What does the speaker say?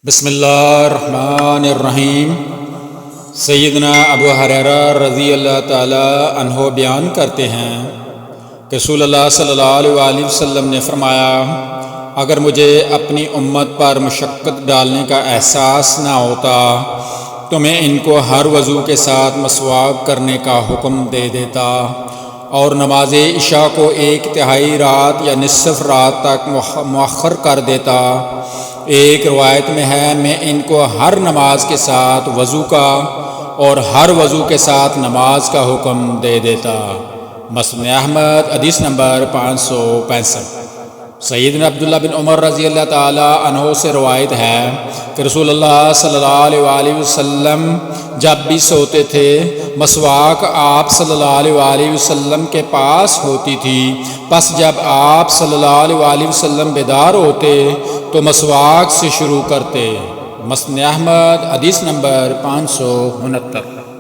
بسم اللہ الرحمن الرحیم۔ سیدنا ابو ہریرہ رضی اللہ تعالی عنہ بیان کرتے ہیں کہ رسول اللہ صلی اللہ علیہ وآلہ وسلم نے فرمایا، اگر مجھے اپنی امت پر مشقت ڈالنے کا احساس نہ ہوتا تو میں ان کو ہر وضو کے ساتھ مسواک کرنے کا حکم دے دیتا اور نماز عشاء کو 1/3 رات یا نصف رات تک مؤخر کر دیتا۔ ایک روایت میں ہے، میں ان کو ہر نماز کے ساتھ وضو کا اور ہر وضو کے ساتھ نماز کا حکم دے دیتا۔ مسند احمد حدیث نمبر 565۔ سیدنا عبداللہ بن عمر رضی اللہ تعالی عنہ سے روایت ہے کہ رسول اللہ صلی اللہ علیہ وآلہ وسلم جب بھی سوتے تھے، مسواک آپ صلی اللہ علیہ وآلہ وسلم کے پاس ہوتی تھی، پس جب آپ صلی اللہ علیہ وآلہ وسلم بیدار ہوتے تو مسواک سے شروع کرتے۔ مسند احمد حدیث نمبر 569۔